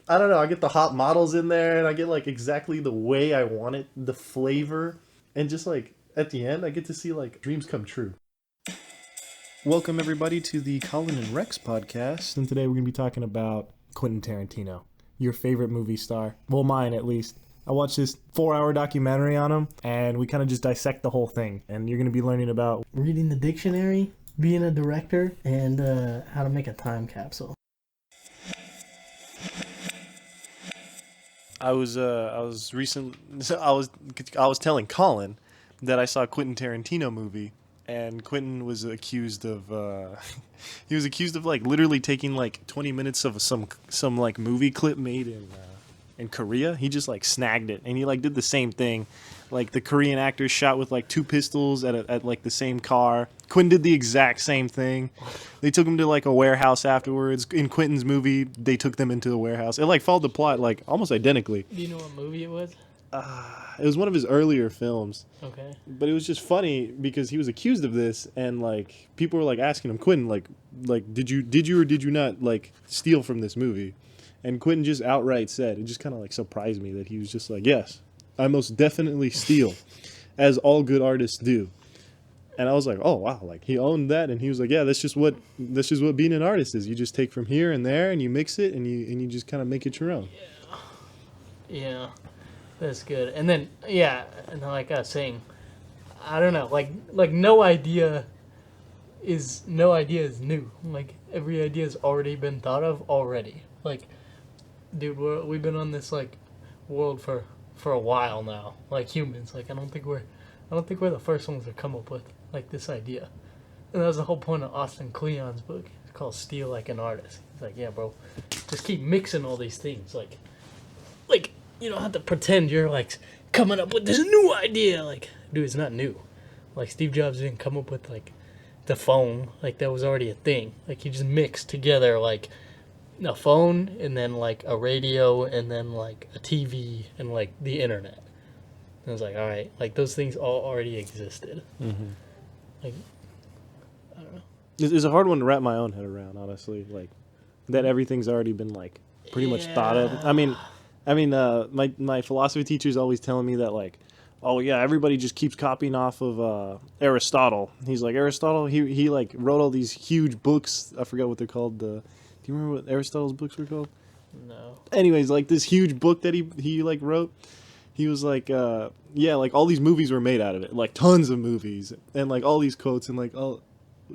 I don't know. I get the hot models in there, and I get like exactly the way I want it, the flavor, and just like at the end, I get to see like dreams come true. Welcome everybody to the Colin and Rex podcast, and today we're gonna be talking about Quentin Tarantino, your favorite movie star. Well, mine at least. I watched this 4-hour documentary on him, and we kind of just dissect the whole thing. And you're gonna be learning about reading the dictionary, being a director, and how to make a time capsule. I was telling Colin that I saw a Quentin Tarantino movie, and Quentin was accused of he was accused of like literally taking like 20 minutes of some like movie clip made in Korea. He just like snagged it, and he like did the same thing. Like the Korean actors shot with like two pistols at like the same car. Quentin did the exact same thing. They took him to like a warehouse afterwards. In Quentin's movie, they took them into a warehouse. It like followed the plot like almost identically. Do you know what movie it was? It was one of his earlier films. Okay. But it was just funny because he was accused of this, and like people were like asking him, Quentin, like did you or did you not like steal from this movie? And Quentin just outright said, it just kind of like surprised me that he was just like, yes, I most definitely steal, as all good artists do. And I was like, oh wow, like he owned that, and he was like, yeah, that's just what being an artist is. You just take from here and there, and you mix it, and you just kind of make it your own. Yeah, that's good. And then and like I was saying, I don't know, like no idea is new. Like every idea has already been thought of already. Like, dude, we've been on this like world for a while now, like humans. Like I don't think we're the first ones to come up with like this idea. And that was the whole point of Austin Kleon's book. It's called Steal Like an Artist. He's like, yeah, bro, just keep mixing all these things. Like you don't have to pretend you're like coming up with this new idea. Like, dude, it's not new. Like Steve Jobs didn't come up with like the phone. Like that was already a thing. Like he just mixed together like a phone and then like a radio and then like a TV and like the internet. And I was like, all right, like those things all already existed. Mm-hmm. Like, I don't know. It's a hard one to wrap my own head around, honestly. Like that everything's already been like pretty much thought of. I mean, my philosophy teacher's always telling me that like, oh yeah, everybody just keeps copying off of Aristotle. He's like Aristotle. He like wrote all these huge books. I forgot what they're called. Do you remember what Aristotle's books were called? No. Anyways, like this huge book that he like wrote. He was like, like all these movies were made out of it, like tons of movies, and like all these quotes and like what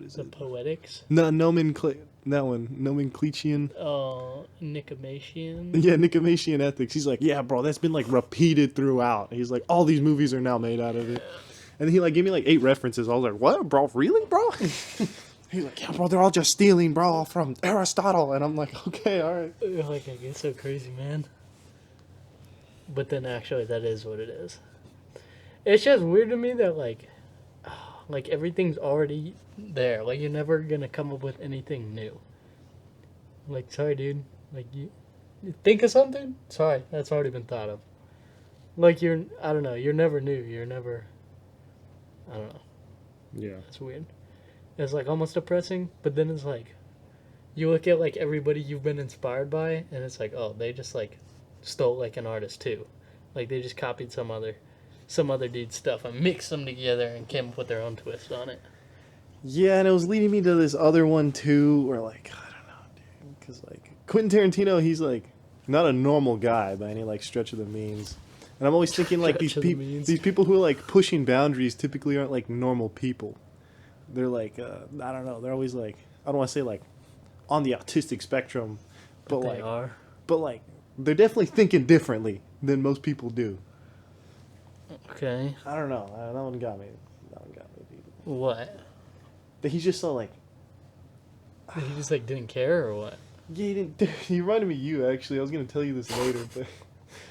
is the it? Poetics. No, nomenclatian. Oh, Nicomachean. Yeah, Nicomachean ethics. He's like, yeah, bro, that's been like repeated throughout. He's like, all these movies are now made out of it, and he like gave me like 8 references. I was like, what, bro? Really, bro? He's like, yeah, bro, they're all just stealing, bro, from Aristotle, and I'm like, okay, all right. Like I get so crazy, man. But then actually that is what it is. It's just weird to me that like everything's already there. Like you're never gonna come up with anything new. Like sorry dude. Like you think of something? Sorry, that's already been thought of. Like you're never new. You're never I don't know. Yeah. That's weird. It's like almost depressing, but then it's like you look at like everybody you've been inspired by and it's like, oh, they just like stole like an artist too. Like they just copied some other dude's stuff and mixed them together and came up with their own twist on it. Yeah, and it was leading me to this other one too, where like, I don't know, dude, because like Quentin Tarantino, he's like not a normal guy by any like stretch of the means. And I'm always thinking like these people who are like pushing boundaries typically aren't like normal people. They're like, I don't know, they're always like, I don't want to say like on the autistic spectrum, but they are. But like, they're definitely thinking differently than most people do. Okay. I don't know. That one got me. What? That he's just so like. He just like didn't care or what? Yeah, he didn't. He reminded me of you actually. I was gonna tell you this later, but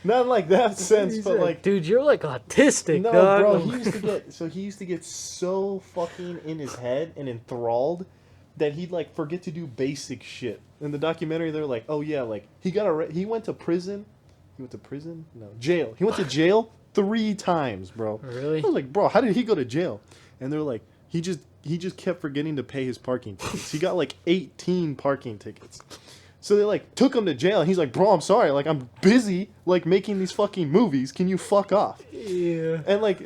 not in like that sense. But like, dude, you're like autistic, no, dog. bro. He used to get so fucking in his head and enthralled that he'd like forget to do basic shit. In the documentary, they're like, oh yeah, like he went to prison. He went to prison? No, jail. He went to jail 3 times, bro. Really? I was like, bro, how did he go to jail? And they're like, he just kept forgetting to pay his parking tickets. He got like 18 parking tickets. So they like took him to jail, and he's like, "Bro, I'm sorry. Like, I'm busy like making these fucking movies. Can you fuck off?" Yeah. And like,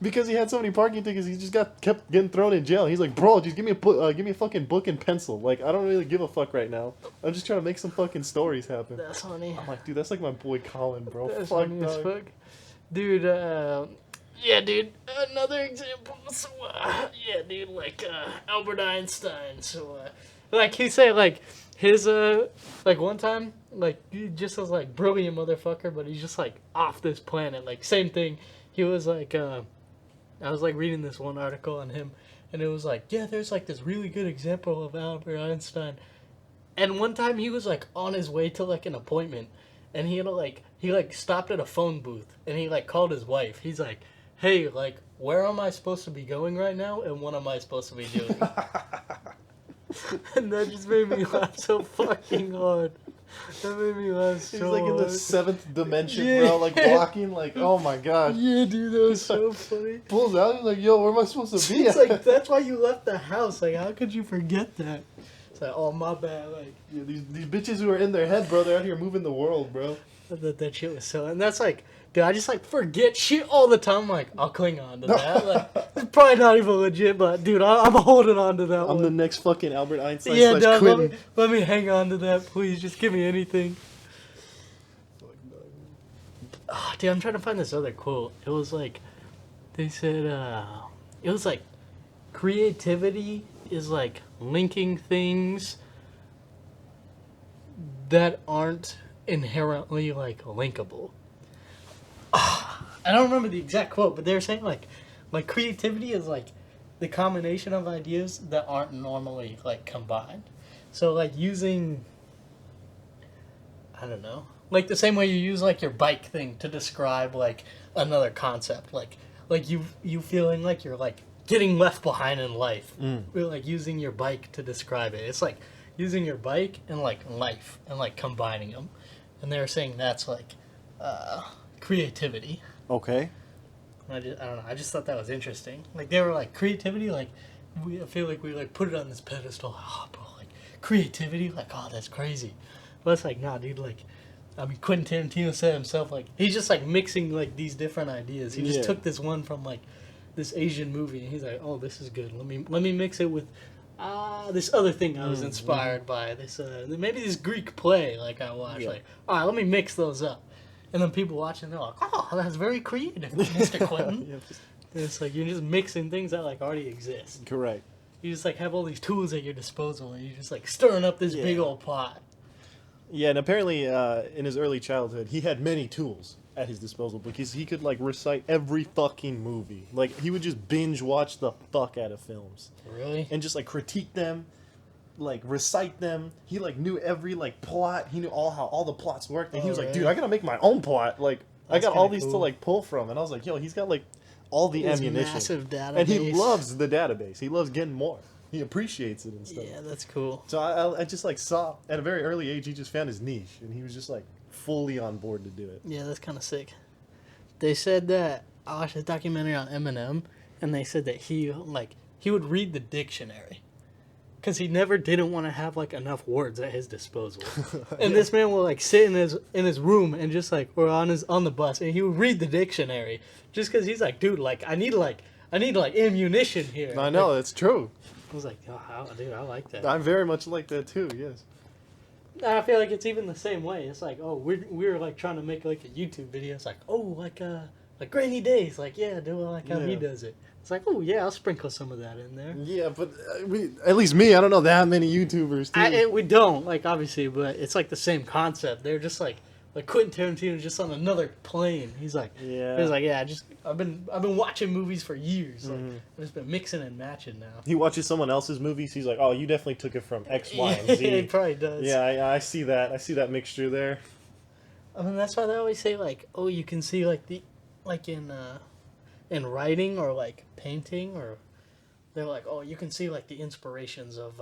because he had so many parking tickets, he just kept getting thrown in jail. He's like, "Bro, just give me a fucking book and pencil. Like, I don't really give a fuck right now. I'm just trying to make some fucking stories happen." That's funny. I'm like, dude, that's like my boy Colin, bro. That's Fuck, funny as dog. fuck. Dude, yeah, dude, another example. So, yeah, dude, like, Albert Einstein. So, like, he said, like, his, like, one time, like, he just was, like, brilliant motherfucker, but he's just, like, off this planet. Like, same thing. He was, like, I was, like, reading this one article on him, and it was, like, yeah, there's, like, this really good example of Albert Einstein. And one time he was, like, on his way to, like, an appointment, and he had to, like, stopped at a phone booth, and he, like, called his wife. He's like, hey, like, where am I supposed to be going right now, and what am I supposed to be doing? And that just made me laugh so fucking hard. That made me laugh so He's like in hard. the 7th dimension, Yeah. bro. Like walking, like, oh my god. Yeah, dude, that was so funny. Pulls out, he's like, yo, where am I supposed to be? It's like, that's why you left the house. Like, how could you forget that? It's like, oh, my bad. Like, yeah, these bitches who are in their head, bro, they're out here moving the world, bro. that shit was so... And that's like... Dude, I just, like, forget shit all the time. I'm like, I'll cling on to that. Like, it's probably not even legit, but, dude, I'm holding on to that I'm one. the next fucking Albert Einstein Yeah, slash dog, Quentin. let me hang on to that, please. Just give me anything. Oh, dude, I'm trying to find this other quote. It was like, they said, it was like, creativity is like linking things that aren't inherently like linkable. I don't remember the exact quote, but they were saying like creativity is like the combination of ideas that aren't normally like combined. So like using, I don't know, like the same way you use like your bike thing to describe like another concept, like you feeling like you're like getting left behind in life. We're like using your bike to describe it. It's like using your bike and like life and like combining them. And they were saying that's like creativity. Okay. I don't know. I just thought that was interesting. Like they were like creativity. Like I feel like we like put it on this pedestal. Oh, bro, like creativity. Like oh, that's crazy. But it's like nah, dude. Like I mean, Quentin Tarantino said himself. Like he's just like mixing like these different ideas. He just took this one from like this Asian movie, and he's like, oh, this is good. Let me mix it with this other thing I was inspired by. This maybe this Greek play like I watched. Like all right, let me mix those up. And then people watching, they're like, oh, that's very creative, Mr. Quentin. And it's like, you're just mixing things that, like, already exist. Correct. You just, like, have all these tools at your disposal, and you're just, like, stirring up this big old pot. Yeah, and apparently in his early childhood, he had many tools at his disposal because he could, like, recite every fucking movie. Like, he would just binge watch the fuck out of films. Really? And just, like, critique them. Like recite them. He like knew every like plot. He knew how all the plots worked, and he was like, "Dude, I gotta make my own plot. Like, I got all these to like pull from." And I was like, "Yo, he's got like all the ammunition, massive database, and he loves the database. He loves getting more. He appreciates it and stuff." Yeah, that's cool. So I just like saw at a very early age he just found his niche, and he was just like fully on board to do it. Yeah, that's kind of sick. They said that I watched a documentary on Eminem, and they said that he would read the dictionary. Because he never didn't want to have like enough words at his disposal, and this man will like sit in his room and just like or on the bus, and he would read the dictionary just because he's like, dude, like I need ammunition here. I know like, it's true. I was like, oh, dude, I like that. I'm very much like that too. Yes. And I feel like it's even the same way. It's like, oh, we're like trying to make like a YouTube video. It's like, oh, like rainy days, like yeah, do it like how he does it. It's like, oh yeah, I'll sprinkle some of that in there. Yeah, but at least me, I don't know that many YouTubers too. We don't, like, obviously, but it's like the same concept. They're just like Quentin Tarantino just on another plane. He's like, I've been watching movies for years. Like, I've just been mixing and matching now. He watches someone else's movies. He's like, oh, you definitely took it from X, Y, and Z. He probably does. Yeah, I see that. I see that mixture there. I mean, that's why they always say like, oh, you can see like in writing or like painting, or they're like, oh, you can see like the inspirations of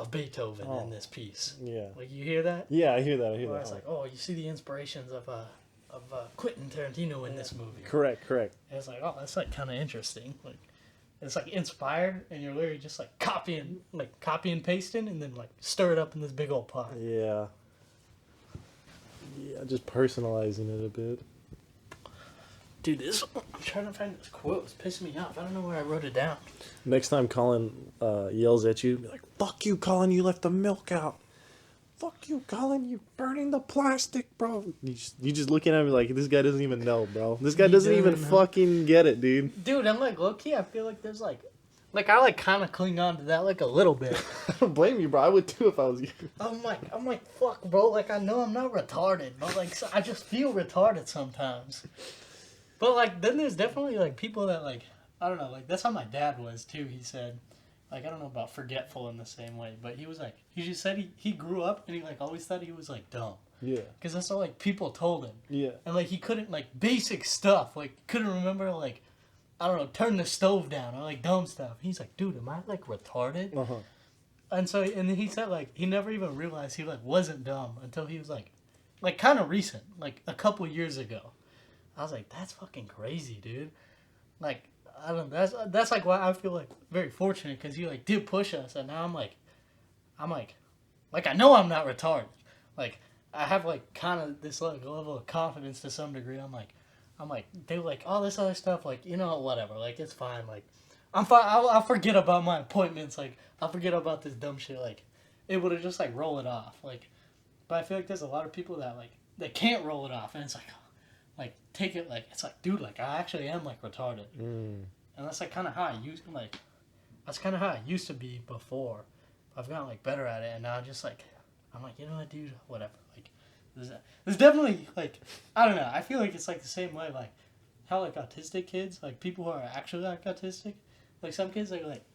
Beethoven in this piece. Yeah. Like you hear that? Yeah, I hear that. Or it's like, oh, you see the inspirations of Quentin Tarantino in this movie. Correct. And it's like, oh, that's like kind of interesting. Like, It's like inspired, and you're literally just like copy and pasting, and then like stir it up in this big old pot. Yeah. Yeah, just personalizing it a bit. Dude, I'm trying to find this quote. It's pissing me off. I don't know where I wrote it down. Next time Colin yells at you, be like, "Fuck you, Colin! You left the milk out. Fuck you, Colin! You burning the plastic, bro." You just looking at me like this guy doesn't even know, bro. This guy doesn't even fucking get it, dude. Dude, I'm like low key. I feel like there's like I like kind of cling on to that like a little bit. I don't blame you, bro. I would too if I was you. I'm like, fuck, bro. Like I know I'm not retarded, but like I just feel retarded sometimes. But like then there's definitely like people that like I don't know, like that's how my dad was too. He said, like I don't know about forgetful in the same way, but he was like he just said he grew up and he like always thought he was like dumb. Yeah. Because that's all like people told him. Yeah. And like he couldn't like basic stuff, like couldn't remember like I don't know, turn the stove down or like dumb stuff. He's like, dude, am I like retarded? Uh huh. And so and then he said like he never even realized he like wasn't dumb until he was like kind of recent, like a couple years ago. I was like, that's fucking crazy, dude. Like, I don't know. That's like why I feel like very fortunate because he like did push us, and now I'm like, I know I'm not retarded. Like, I have like kind of this like level of confidence to some degree. I'm like, they like all this other stuff. Like, you know, whatever. Like, it's fine. Like, I'm fine. I'll forget about my appointments. Like, I'll forget about this dumb shit. Like, able to just like roll it off. Like, but I feel like there's a lot of people that like they can't roll it off, and it's like. Like take it like it's like dude like I actually am like retarded, and that's like kind of how I used to be before. I've gotten like better at it, and now I'm like you know what, dude, whatever. Like there's definitely like I don't know. I feel like it's like the same way like how like autistic kids like people who are actually like autistic, like some kids like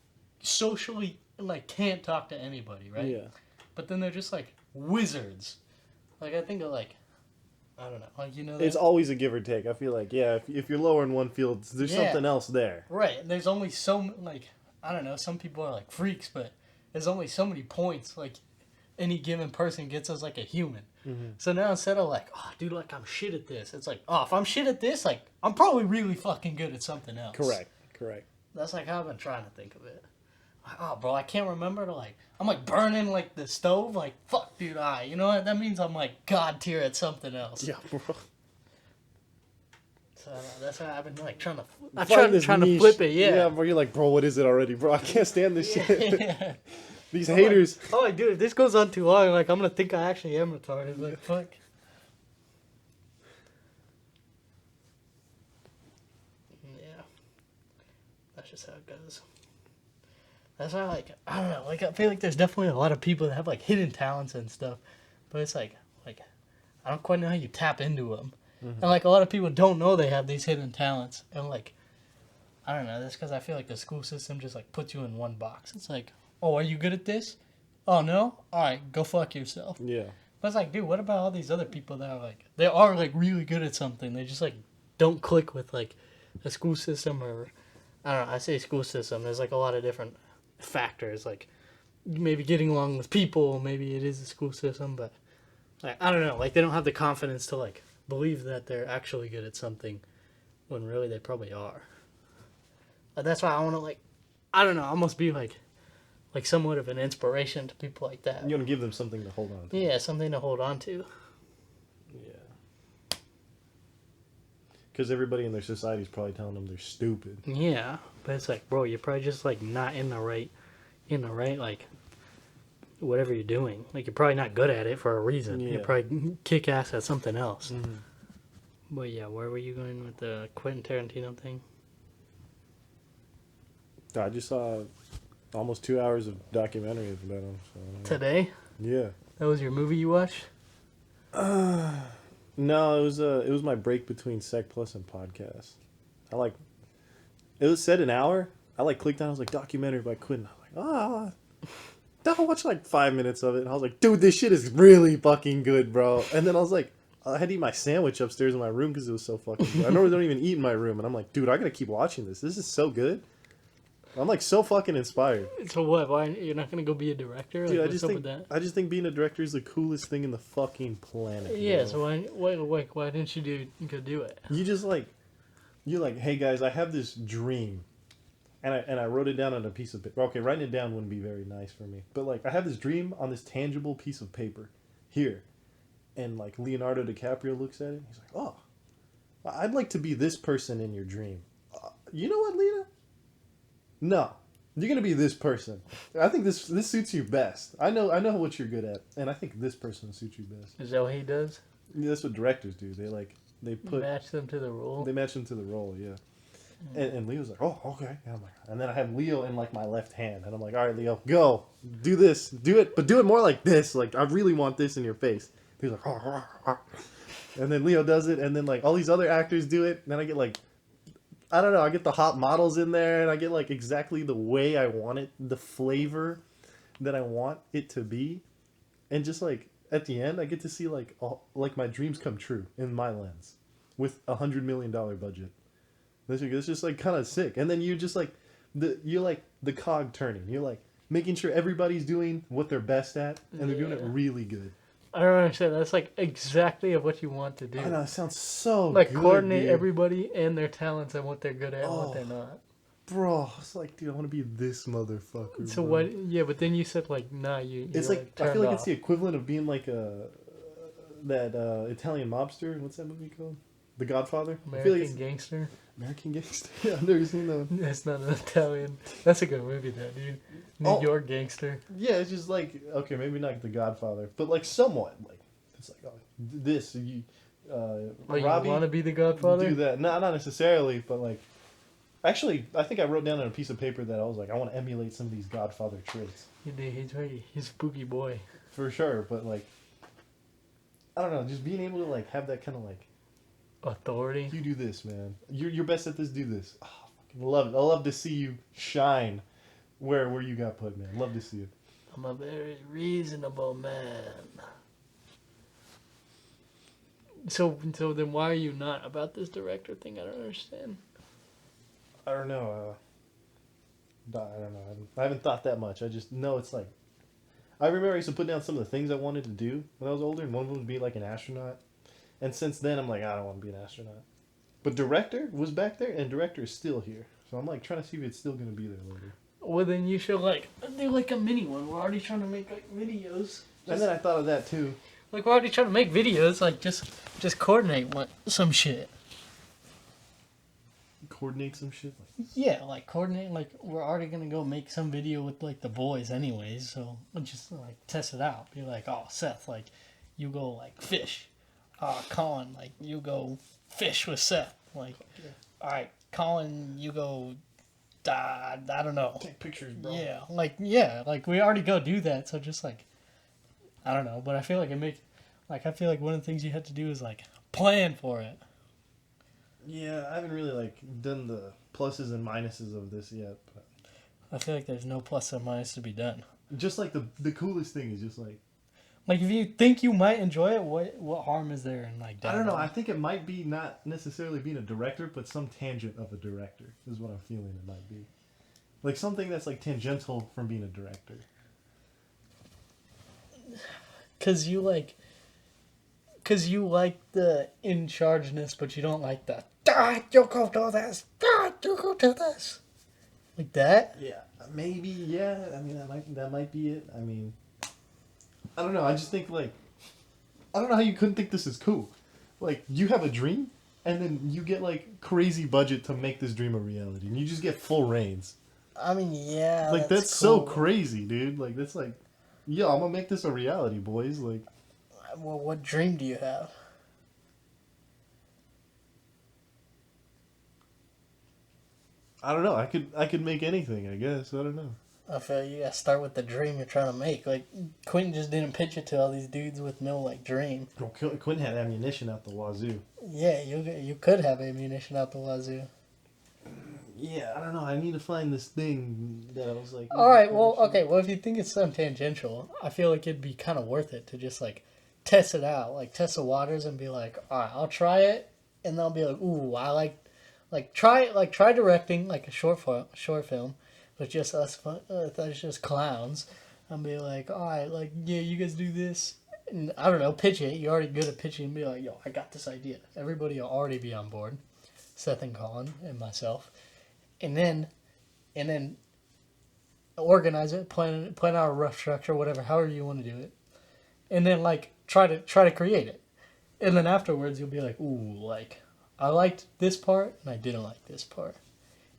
socially like can't talk to anybody, right? Yeah. But then they're just like wizards. Like I think of like. I don't know. Like, you know, it's always a give or take. I feel like, yeah, if you're lower in one field, there's something else there. Right. And there's only like, I don't know, some people are like freaks, but there's only so many points, like, any given person gets as like a human. Mm-hmm. So now instead of like, oh, dude, like, I'm shit at this, it's like, oh, if I'm shit at this, like, I'm probably really fucking good at something else. Correct. That's like how I've been trying to think of it. Oh, bro, I can't remember to like. I'm like burning like the stove. Like, fuck, dude. You know what? That means I'm like god tier at something else. Yeah, bro. So that's how I've been like trying to. Trying to flip it. Yeah. Yeah, bro. You're like, bro, what is it already, bro? I can't stand this shit. Yeah. These haters. Like, dude, if this goes on too long, like I'm gonna think I actually am retarded. Like, fuck. Yeah. That's just how it goes. That's why, like, I don't know, like, I feel like there's definitely a lot of people that have, like, hidden talents and stuff, but it's like, I don't quite know how you tap into them, and, like, a lot of people don't know they have these hidden talents, and, like, I don't know, that's because I feel like the school system just, like, puts you in one box. It's like, oh, are you good at this? Oh, no? Alright, go fuck yourself. Yeah. But it's like, dude, what about all these other people that are, like, they are, like, really good at something, they just, like, don't click with, like, the school system, or, I don't know, I say school system, there's, like, a lot of different factors, like maybe getting along with people, maybe it is the school system, but like, I don't know, like they don't have the confidence to like believe that they're actually good at something when really they probably are. That's why I want to like, I don't know, almost be like somewhat of an inspiration to people like that. You want to give them something to hold on to. Yeah, something to hold on to. Yeah. Because everybody in their society is probably telling them they're stupid. Yeah, but it's like, bro, you're probably just like not in the right, like, whatever you're doing. Like, you're probably not good at it for a reason. Yeah. You're probably kick ass at something else. Mm-hmm. But yeah, where were you going with the Quentin Tarantino thing? I just saw almost 2 hours of documentary about him. So, today? Yeah. That was your movie you watched? No, it was my break between Sec Plus and podcast. It was said an hour. I like clicked on. I was like, documentary by Quentin. I was like, I'll watch like 5 minutes of it. And I was like, dude, this shit is really fucking good, bro. And then I was like, I had to eat my sandwich upstairs in my room because it was so fucking good. I normally don't even eat in my room, and I'm like, dude, I gotta keep watching this. This is so good. I'm like so fucking inspired. So what? Why you're not gonna go be a director? Like, dude, what's I just think being a director is the coolest thing in the fucking planet. Yeah. Bro. So why didn't you go do it? You're like, hey guys, I have this dream and I wrote it down on a piece of paper. Okay, writing it down wouldn't be very nice for me, but like I have this dream on this tangible piece of paper here, and like Leonardo DiCaprio looks at it. And he's like, "Oh, I'd like to be this person in your dream." You know what, Lena? No, you're gonna be this person. I think this suits you best. I know what you're good at, and I think this person suits you best. Is that what he does? Yeah, that's what directors do. They Match them to the role. They match them to the role. Yeah. And Leo's like, oh, okay. And I'm like, and then I have Leo in like my left hand, and I'm like, all right, Leo, go, do this, do it, but do it more like this. Like I really want this in your face. He's like, and then Leo does it, and then like all these other actors do it, and then I get like, I don't know, I get the hot models in there, and I get like exactly the way I want it, the flavor that I want it to be, and just like at the end, I get to see like like my dreams come true in my lens, with $100 million budget. It's just like kind of sick, and then you just like you're like the cog turning. You're like making sure everybody's doing what they're best at, and they're doing it really good. I don't understand. That's like exactly of what you want to do. I know it sounds so like good, coordinate dude. Everybody and their talents and what they're good at and what they're not. Bro, it's like, dude, I want to be this motherfucker. So bro. what? Yeah, but then you said like, nah, It's like I feel like it's the off. equivalent of being like that Italian mobster. What's that movie called? The Godfather. I feel like American Gangster. American Gangster. Yeah, I've never seen that one. That's not an Italian. That's a good movie, though, dude. New York Gangster. Yeah, it's just like, okay, maybe not The Godfather, but like somewhat like it's like this you. Robbie, you want to be the Godfather? Do that? No, not necessarily, but like, actually, I think I wrote down on a piece of paper that I was like, I want to emulate some of these Godfather traits. He's a spooky boy. For sure, but like, I don't know, just being able to like have that kind of like authority. You do this, man. You're best at this. Do this. Oh, fucking love it. I love to see you shine where you got put, man. Love to see it. I'm a very reasonable man. So then why are you not about this director thing? I don't understand. I don't know. I don't know. I haven't thought that much. I just know it's like. I remember I used to put down some of the things I wanted to do when I was older, and one of them would be like an astronaut. And since then, I'm like, I don't want to be an astronaut. But director was back there, and director is still here. So I'm like trying to see if it's still going to be there later. Well, then you should like do like a mini one. We're already trying to make like videos. And then I thought of that too. Like we're already trying to make videos. Like just coordinate some shit. Coordinate some shit. Yeah, like coordinate. Like we're already gonna go make some video with like the boys, anyways. So we'll just like test it out. Be like, oh Seth, like you go like fish. Colin, like you go fish with Seth. Like, all right, Colin, you go. I don't know. Take pictures, bro. Yeah, like we already go do that. So just like, I don't know. But I feel like I feel like one of the things you have to do is like plan for it. Yeah, I haven't really like done the pluses and minuses of this yet. But I feel like there's no plus or minus to be done. just like the coolest thing is just like if you think you might enjoy it, what harm is there in like? I don't know. I think it might be not necessarily being a director, but some tangent of a director is what I'm feeling it might be. Like something that's like tangential from being a director. Cause you like the in chargeness, but you don't like the you go do this, you go do this, like that. Yeah, maybe. Yeah, I mean that might be it. I mean, I don't know. I just think like I don't know how you couldn't think this is cool. Like you have a dream, and then you get like crazy budget to make this dream a reality, and you just get full reins. I mean, yeah. Like that's cool. so crazy, dude. Like that's like, yo, I'm gonna make this a reality, boys. Like, well, what dream do you have? I don't know. I could make anything. I guess I don't know. I feel you gotta start with the dream you're trying to make. Like Quentin just didn't pitch it to all these dudes with no like dream. Well, Quentin had ammunition out the wazoo. Yeah, you could have ammunition out the wazoo. Yeah, I don't know. I need to find this thing that I was like. All right, well, okay. Well, if you think it's some tangential, I feel like it'd be kind of worth it to just like test it out, like test the waters, and be like, all right, I'll try it, and they'll be like, ooh, I try directing like a short film, with just us, that's just clowns, and be like, all right, like yeah, you guys do this, and I don't know, pitch it. You're already good at pitching, and be like, yo, I got this idea. Everybody will already be on board, Seth and Colin and myself. And then and then organize it, plan out a rough structure, whatever, however you want to do it, and then like try to create it, and then afterwards you'll be like, ooh, like I liked this part and I didn't like this part,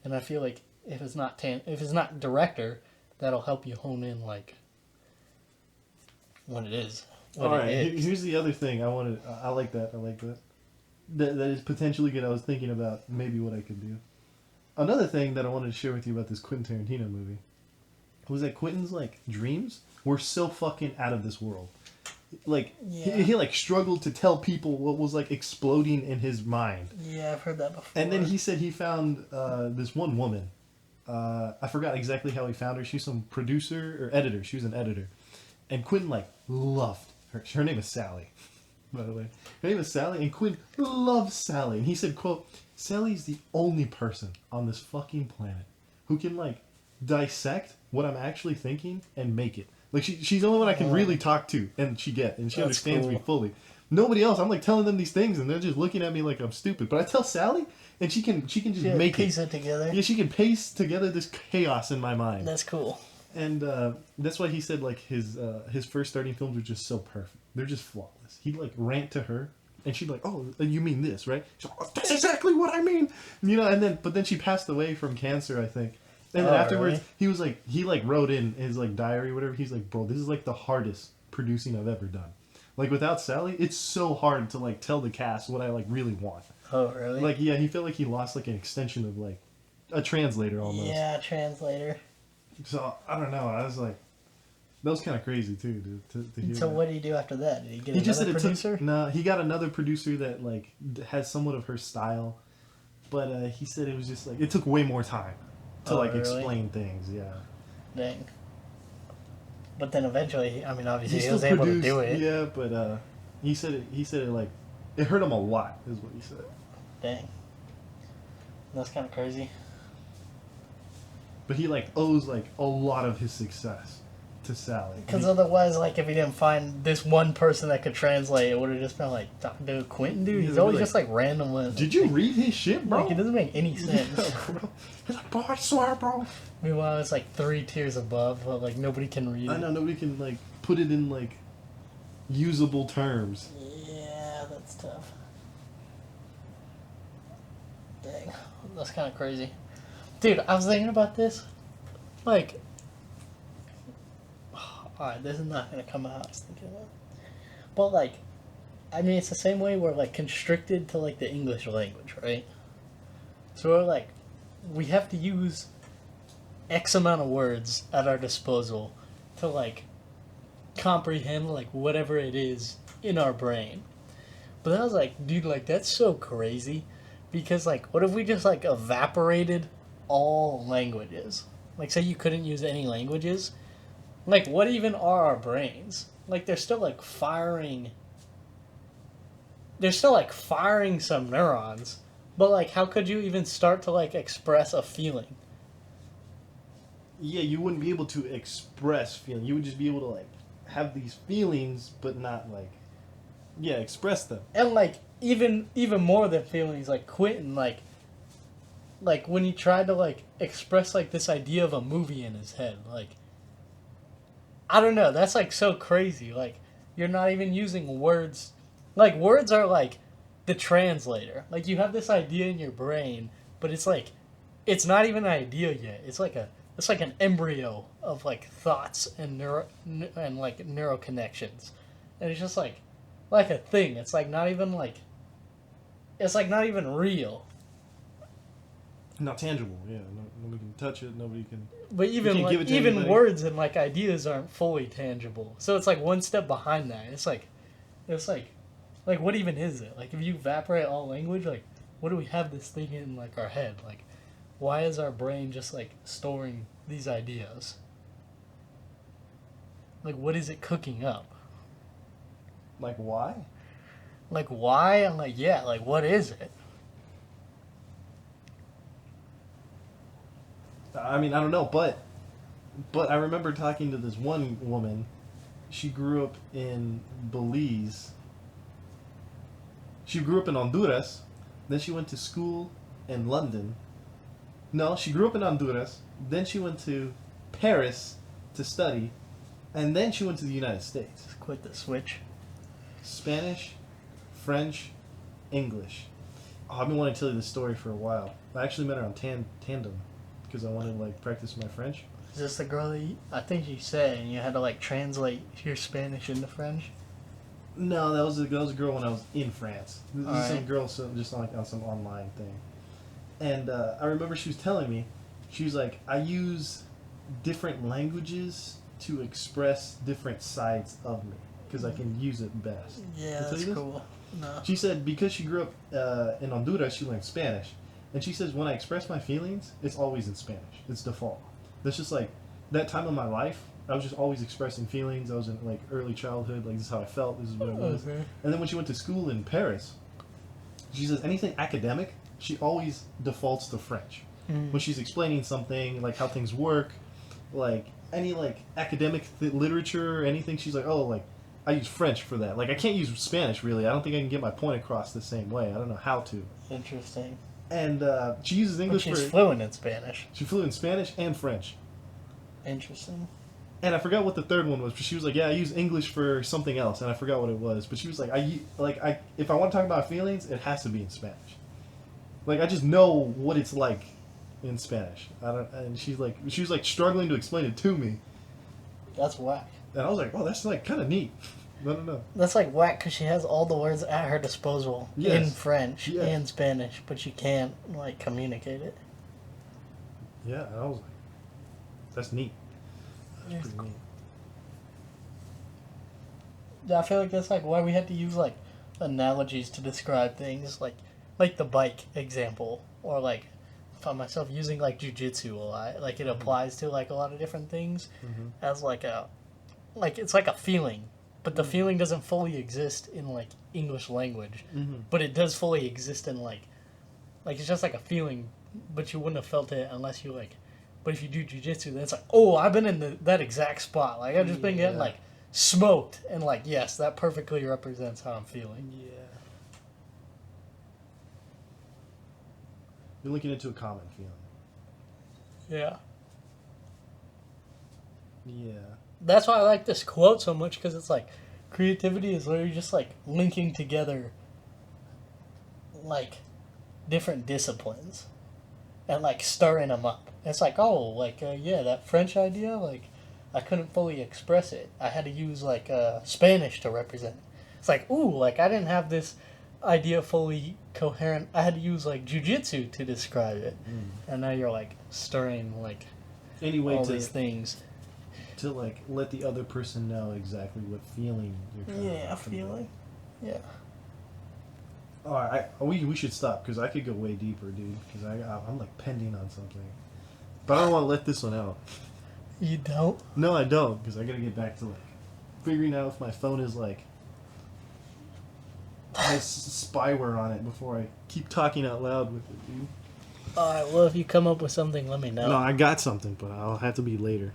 and I feel like if it's not director, that'll help you hone in like what it is. All right, here's the other thing I wanted. I like that. I like that. That is potentially good. I was thinking about maybe what I could do. Another thing that I wanted to share with you about this Quentin Tarantino movie was that Quentin's like dreams were so fucking out of this world. Like he like struggled to tell people what was like exploding in his mind. Yeah, I've heard that before. And then he said he found this one woman. I forgot exactly how he found her. She's some producer or editor. She was an editor, and Quentin like loved her. Her name is Sally, by the way. Her name is Sally, and Quentin loves Sally. And he said, "quote Sally's the only person on this fucking planet who can like dissect what I'm actually thinking and make it. Like she's the only one I can really talk to, and she understands me fully. Nobody else. I'm like telling them these things, and they're just looking at me like I'm stupid. But I tell Sally, and she can just make piece it together. Yeah, she can paste together this chaos in my mind. That's cool. And that's why he said like his first starting films were just so perfect. They're just flawless. He'd like rant to her, and she'd like, "Oh, you mean this, right?" She's like, "That's exactly what I mean," you know. And then she passed away from cancer, I think. And then afterwards, really? he was like, he like wrote in his like diary, or whatever. He's like, "Bro, this is like the hardest producing I've ever done. Like without Sally, it's so hard to like tell the cast what I like really want." Oh, really? Like yeah, he felt like he lost like an extension of like a translator almost. Yeah, translator. So I don't know. I was like, that was kind of crazy too to hear. So that. what did he do after that? Did he get He just another said producer? No, he got another producer that like has somewhat of her style, but he said it was just like it took way more time to like really? explain things. Yeah. Dang. But then eventually, I mean, obviously he still was able to do it. Yeah, but he said it like it hurt him a lot, is what he said. Dang. That's kind of crazy. But he like owes like a lot of his success to Sally. Because otherwise, like, if he didn't find this one person that could translate, it would have just been like, dude, Quentin, dude, he's always just like random ones. Did you read his shit, bro? Like, it doesn't make any sense. Yeah, bro. He's like, bro, I swear, bro. Meanwhile, it's like 3 tiers above, but like nobody can read it. I know nobody can like put it in like usable terms. Yeah, that's tough. Dang, that's kind of crazy. Dude, I was thinking about this. Like, alright, this is not going to come out I was thinking about. But, like, I mean, it's the same way we're, like, constricted to, like, the English language, right? So we're, like, we have to use X amount of words at our disposal to, like, comprehend, like, whatever it is in our brain. But then I was like, dude, like, that's so crazy. Because, like, what if we just, like, evaporated all languages? Like, say you couldn't use any languages? Like, what even are our brains? Like, they're still, like, firing... They're still, like, firing some neurons. But, like, how could you even start to, like, express a feeling? Yeah, you wouldn't be able to express feeling. You would just be able to, like, have these feelings, but not, like... Yeah, express them. And, like, even more than feelings, like, Quentin, like, when he tried to, like, express, like, this idea of a movie in his head, like... I don't know, that's, like, so crazy. Like, you're not even using words... Like, words are, like, the translator. Like, you have this idea in your brain, but it's, like... It's not even an idea yet. It's like an embryo of, like, thoughts and neuro connections. And it's just, like a thing. It's, like, not even, like... It's, like, not even real. Not tangible, yeah. Nobody can touch it, nobody can... But even, like, even words and, like, ideas aren't fully tangible. So it's, like, one step behind that. It's, like, what even is it? Like, if you evaporate all language, like, what do we have this thing in, like, our head? Like, why is our brain just, like, storing these ideas? Like, what is it cooking up? Like, why? Like, why? I'm like, yeah, like, what is it? I mean, I don't know, but I remember talking to this one woman. She grew up in Belize. She grew up in Honduras. Then she went to school in London. No, she grew up in Honduras. Then she went to Paris to study, and then she went to the United States. Just quit the switch. Spanish, French, English. Oh, I've been wanting to tell you this story for a while. I actually met her on tandem because I wanted to like practice my French. Is this the girl that I think you said, and you had to like translate your Spanish into French? No, that was a girl when I was in France. This is some Alright. girl just like on some online thing. And I remember she was telling me, she was like, I use different languages to express different sides of me because I can use it best. Yeah, Did I tell that's you this? cool. No. She said because she grew up in Honduras, she learned Spanish. And she says when I express my feelings, it's always in Spanish. It's default. That's just like that time of my life. I was just always expressing feelings. I was in like early childhood. Like this is how I felt. This is what it was. Okay. And then when she went to school in Paris, she says anything academic, she always defaults to French. When she's explaining something, like how things work, like any like academic literature or anything, she's like, oh, like I use French for that. Like I can't use Spanish really. I don't think I can get my point across the same way. I don't know how to. Interesting. And she uses English But she's for. fluent in Spanish. She flew in Spanish and French. Interesting. And I forgot what the third one was, but she was like, "Yeah, I use English for something else," and I forgot what it was. But she was like, if I want to talk about feelings, it has to be in Spanish. Like I just know what it's like in Spanish. I don't, and she was like struggling to explain it to me, That's whack. and I was like, "Oh, that's like kind of neat." I don't know. That's like whack because she has all the words at her disposal in Yes. French Yes. and Spanish, but she can't like communicate it. Yeah, and I was like, "That's neat." That's That's pretty neat. Yeah, I feel like that's like why we had to use like analogies to describe things, like the bike example, or like I found myself using like jujitsu a lot. Like it applies to like a lot of different things as like it's like a feeling, but the feeling doesn't fully exist in like English language, but it does fully exist in like it's just like a feeling, but you wouldn't have felt it unless you like. But if you do jujitsu, then it's like, oh, I've been in that exact spot. Like I've just been getting like smoked, and like yes, that perfectly represents how I'm feeling. Yeah. You're looking into a common feeling. Yeah. Yeah. That's why I like this quote so much, because it's like creativity is literally just like linking together like different disciplines and like stirring them up. It's like, oh, like yeah, that French idea, like I couldn't fully express it. I had to use like Spanish to represent it. It's like, ooh, like I didn't have this idea fully coherent. I had to use like jujitsu to describe it, and now you're like stirring like Anyway, all these things. to like let the other person know exactly what feeling you're trying Yeah, to convey. feeling. Yeah. All right, we should stop because I could go way deeper, dude. Because I'm like pending on something, but I don't want to let this one out. You don't? No, I don't, because I gotta get back to like figuring out if my phone is like has spyware on it before I keep talking out loud with it, dude. Alright, well, if you come up with something, let me know. No, I got something, but I'll have to be later.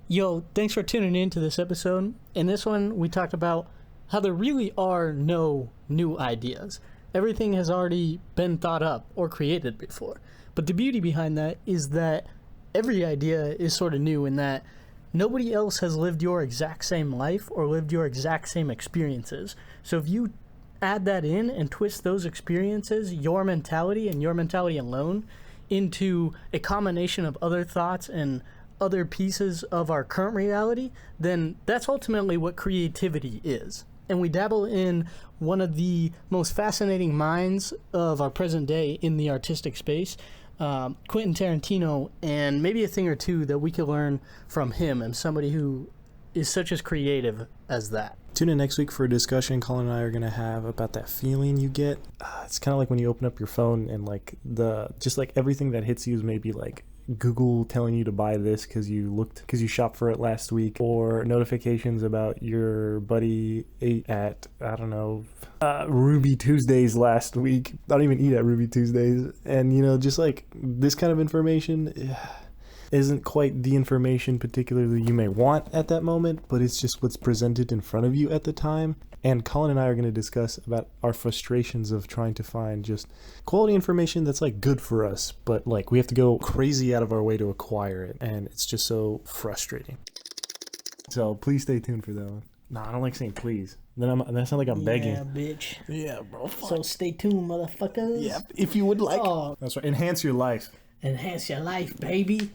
Yo, thanks for tuning in to this episode. In this one, we talked about how there really are no new ideas. Everything has already been thought up or created before. But the beauty behind that is that every idea is sort of new in that nobody else has lived your exact same life or lived your exact same experiences. So if you add that in and twist those experiences, your mentality and your mentality alone, into a combination of other thoughts and other pieces of our current reality, then that's ultimately what creativity is. And we dabble in one of the most fascinating minds of our present day in the artistic space, Quentin Tarantino, and maybe a thing or two that we could learn from him and somebody who is such as creative as that. Tune in next week for a discussion Colin and I are going to have about that feeling you get. It's kind of like when you open up your phone and like just like everything that hits you is maybe like Google telling you to buy this because you shopped for it last week, or notifications about your buddy ate at, I don't know, Ruby Tuesdays last week. I don't even eat at Ruby Tuesdays. And, just like this kind of information, isn't quite the information particularly you may want at that moment, but it's just what's presented in front of you at the time. And Colin and I are going to discuss about our frustrations of trying to find just quality information that's like good for us, but like we have to go crazy out of our way to acquire it, and it's just so frustrating. So please stay tuned for that one. No, I don't like saying please. Then that sounds like I'm begging. Yeah, bitch. Yeah, bro. Fuck. So stay tuned, motherfuckers. Yeah, if you would like. Oh. That's right. Enhance your life. Enhance your life, baby.